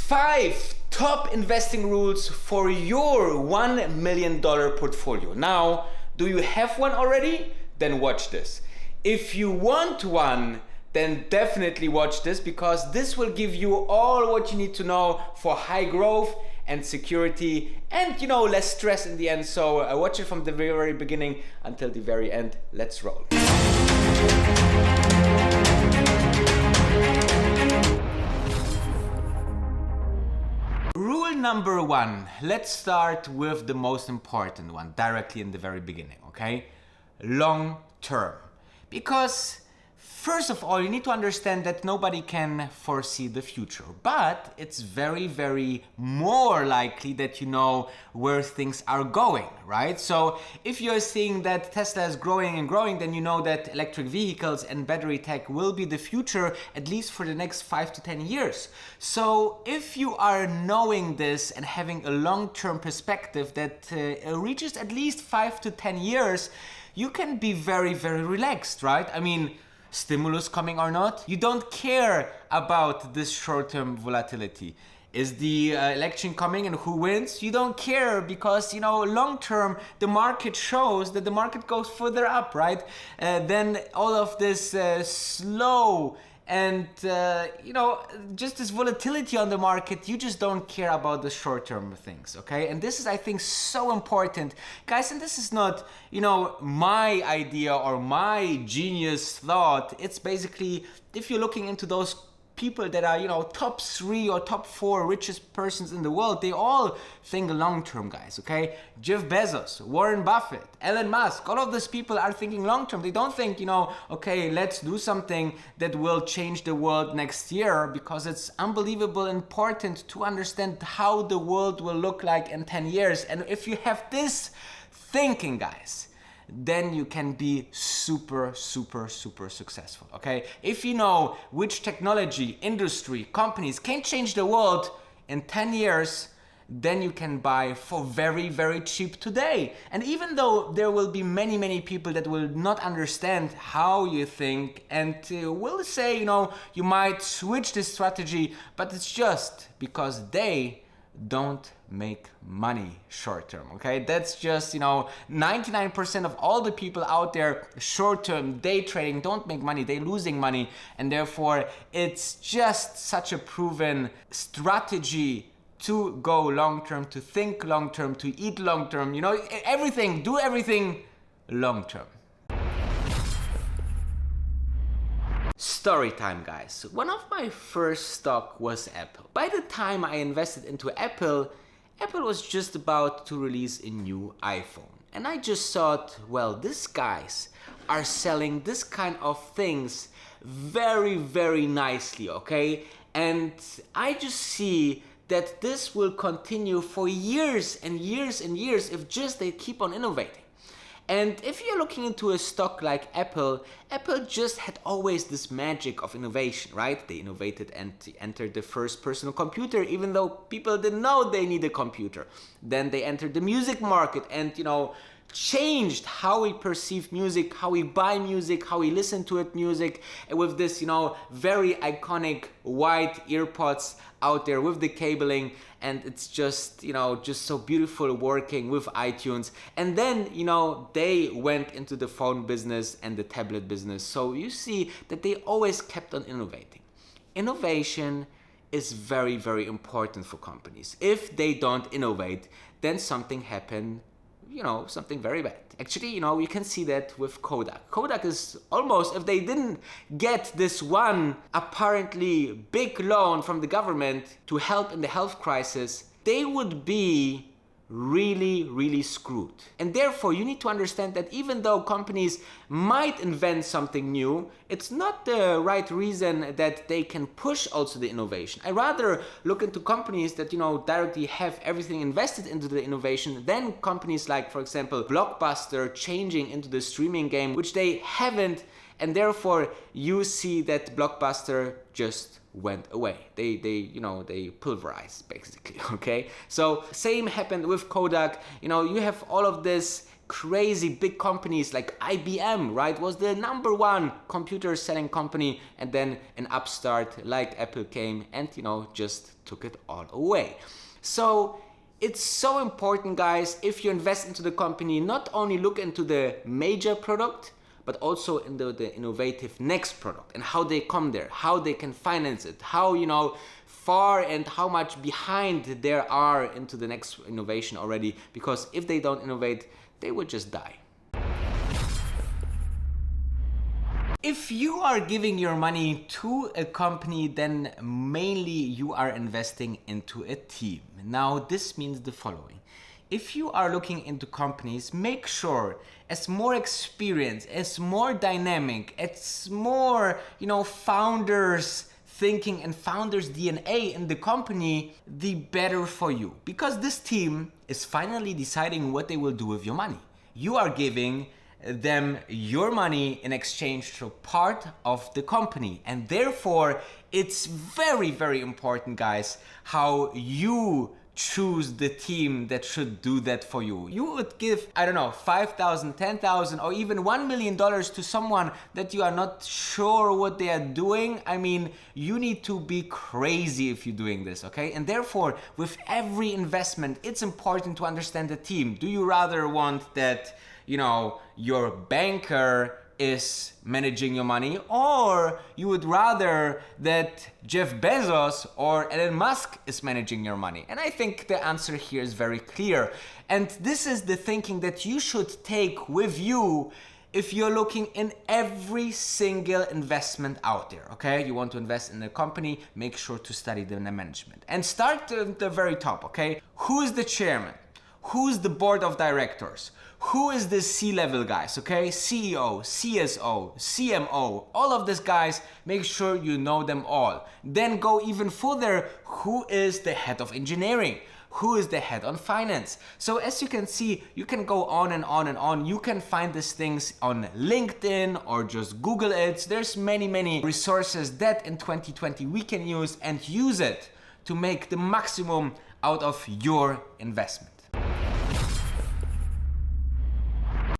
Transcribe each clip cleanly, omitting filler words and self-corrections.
5 top investing rules for your $1 million portfolio. Now, do you have one already? Then watch this. If you want one, then definitely watch this, because this will give you all what you need to know for high growth and security and, less stress in the end. So watch it from the very, very beginning until the very end. Let's roll. Rule number 1, let's start with the most important one directly in the very beginning, okay? Long term. Because first of all, you need to understand that nobody can foresee the future, but it's very, very more likely that you know where things are going, right? So if you're seeing that Tesla is growing and growing, then you know that electric vehicles and battery tech will be the future, at least for the next 5 to 10 years. So if you are knowing this and having a long-term perspective that reaches at least 5 to 10 years, you can be very, very relaxed, right? I mean, stimulus coming or not, you don't care about this short-term volatility. Is the election coming and who wins? You don't care, because long-term the market shows that the market goes further up, right? Then all of this slow and just this volatility on the market, you just don't care about the short-term things, okay? And this is, I think, so important, guys. And this is not my idea or my genius thought. It's basically, if you're looking into those people that are top 3 or top 4 richest persons in the world, they all think long-term, guys, okay? Jeff Bezos, Warren Buffett, Elon Musk, all of these people are thinking long-term. They don't think, okay, let's do something that will change the world next year, because it's unbelievable important to understand how the world will look like in 10 years. And if you have this thinking, guys, then you can be super, super, super successful, okay? If you know which technology, industry, companies can change the world in 10 years, then you can buy for very, very cheap today. And even though there will be many, many people that will not understand how you think and will say, you might switch this strategy, but it's just because they don't make money short term, okay? That's just 99% of all the people out there short term day trading don't make money, they're losing money, and therefore it's just such a proven strategy to go long term, to think long term, to eat long term, do everything long term. Story time, guys. One of my first stock was Apple. By the time I invested into Apple was just about to release a new iPhone. And I just thought, well, these guys are selling this kind of things very, very nicely, okay? And I just see that this will continue for years and years and years if just they keep on innovating. And if you're looking into a stock like Apple, Apple just had always this magic of innovation, right? They innovated and entered the first personal computer, even though people didn't know they need a computer. Then they entered the music market and, changed how we perceive music, how we buy music, how we listen to it music, with this, very iconic white earpods out there with the cabling, and it's just, just so beautiful working with iTunes. And then, they went into the phone business and the tablet business. So you see that they always kept on innovating. Innovation is very, very important for companies. If they don't innovate, then something happened, something very bad. Actually, you can see that with Kodak. Kodak is almost, if they didn't get this one apparently big loan from the government to help in the health crisis, they would be really, really screwed. And therefore, you need to understand that even though companies might invent something new, it's not the right reason that they can push also the innovation. I rather look into companies that, directly have everything invested into the innovation than companies like, for example, Blockbuster changing into the streaming game, which they haven't. And therefore, you see that Blockbuster just went away. They pulverized, basically, okay? So same happened with Kodak. You have all of this crazy big companies like IBM, right, was the #1 computer selling company, and then an upstart like Apple came and, just took it all away. So it's so important, guys, if you invest into the company, not only look into the major product, but also into the innovative next product and how they come there, how they can finance it, how, far and how much behind there are into the next innovation already, because if they don't innovate, they will just die. If you are giving your money to a company, then mainly you are investing into a team. Now, this means the following. If you are looking into companies, make sure as more experience, as more dynamic, as more, founders thinking and founders DNA in the company, the better for you. Because this team is finally deciding what they will do with your money. You are giving them your money in exchange to part of the company. And therefore, it's very, very important, guys, how you choose the team that should do that for you. You would give, I don't know, $5,000, $10,000, or even $1 million to someone that you are not sure what they are doing. I mean, you need to be crazy if you're doing this, okay? And therefore, with every investment, it's important to understand the team. Do you rather want that, your banker is managing your money, or you would rather that Jeff Bezos or Elon Musk is managing your money? And I think the answer here is very clear. And this is the thinking that you should take with you if you're looking in every single investment out there, okay? You want to invest in a company, make sure to study the management. And start at the very top, okay? Who is the chairman? Who's the board of directors? Who is the C-level guys, okay? CEO, CSO, CMO, all of these guys, make sure you know them all. Then go even further, who is the head of engineering? Who is the head on finance? So as you can see, you can go on and on and on. You can find these things on LinkedIn or just Google it. There's many, many resources that in 2020 we can use and use it to make the maximum out of your investment.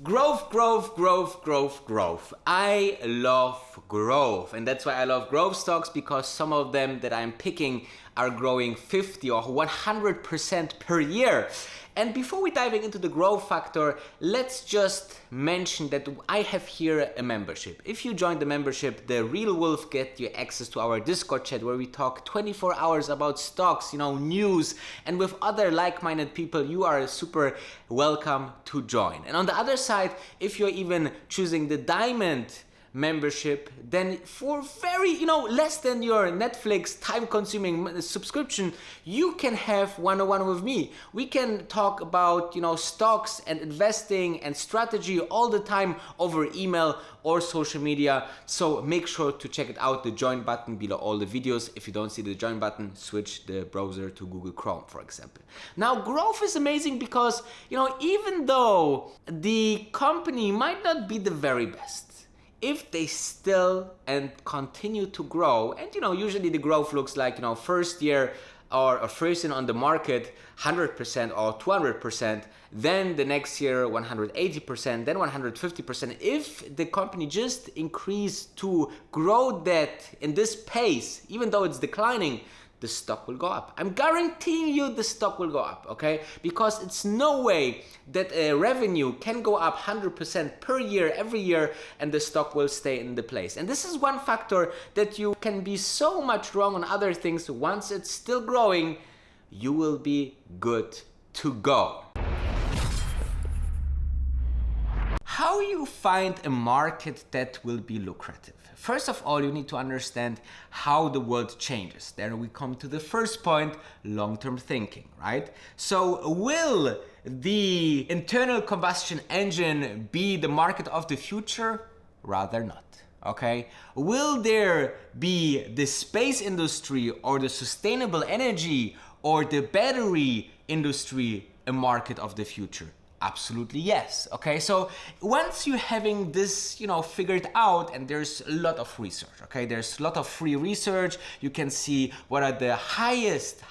Growth, growth, growth, growth, growth. I love growth, and that's why I love growth stocks, because some of them that I'm picking are growing 50 or 100% per year. And before we diving into the growth factor, let's just mention that I have here a membership. If you join the membership, the real wolf get you access to our Discord chat where we talk 24 hours about stocks, news, and with other like-minded people. You are super welcome to join. And on the other side, if you're even choosing the diamond membership, then for very, less than your Netflix time-consuming subscription, you can have one-on-one with me. We can talk about, stocks and investing and strategy all the time over email or social media. So make sure to check it out, the join button below all the videos. If you don't see the join button, switch the browser to Google Chrome, for example. Now, growth is amazing because, even though the company might not be the very best, if they still and continue to grow, and usually the growth looks like, first year or a first year on the market 100% or 200%, then the next year 180%, then 150%. If the company just increase to grow that in this pace, even though it's declining, the stock will go up. I'm guaranteeing you the stock will go up, okay? Because it's no way that a revenue can go up 100% per year, every year, and the stock will stay in the place. And this is one factor that you can be so much wrong on other things. Once it's still growing, you will be good to go. How you find a market that will be lucrative? First of all, you need to understand how the world changes. Then we come to the first point, long-term thinking, right? So will the internal combustion engine be the market of the future? Rather not, okay? Will there be the space industry or the sustainable energy or the battery industry a market of the future? Absolutely yes, okay? So once you're having this, figured out, and there's a lot of research, okay? There's a lot of free research. You can see what are the highest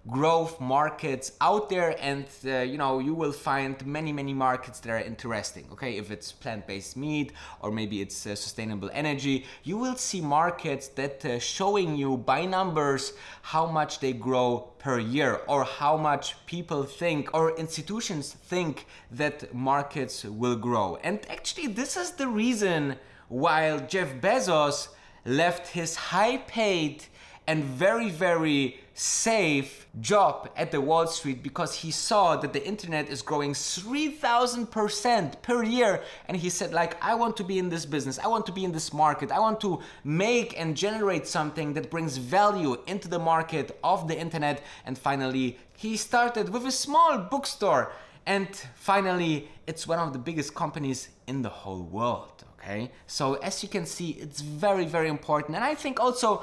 growth markets out there, and you will find many markets that are interesting. Okay, if it's plant-based meat, or maybe it's sustainable energy, you will see markets that showing you by numbers how much they grow per year, or how much people think or institutions think that markets will grow. And actually, this is the reason why Jeff Bezos left his high-paid and very safe job at the Wall Street, because he saw that the internet is growing 3,000% per year, and he said, like, I want to be in this business, I want to be in this market, I want to make and generate something that brings value into the market of the internet. And finally, he started with a small bookstore, and finally it's one of the biggest companies in the whole world. Okay, so as you can see, it's very important. And I think also,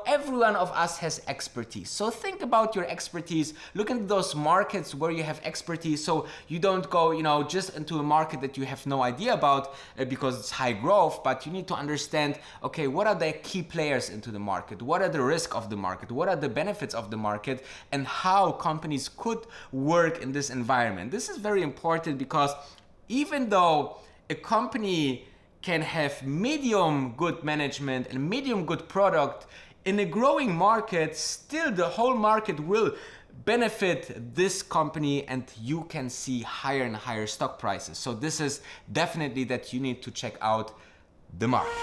every one of us has expertise. So think about your expertise. Look into those markets where you have expertise, so you don't go, just into a market that you have no idea about because it's high growth, but you need to understand, okay, what are the key players into the market? What are the risks of the market? What are the benefits of the market? And how companies could work in this environment. This is very important, because even though a company can have medium good management and medium good product in a growing market, still the whole market will benefit this company, and you can see higher and higher stock prices. So this is definitely that you need to check out the market.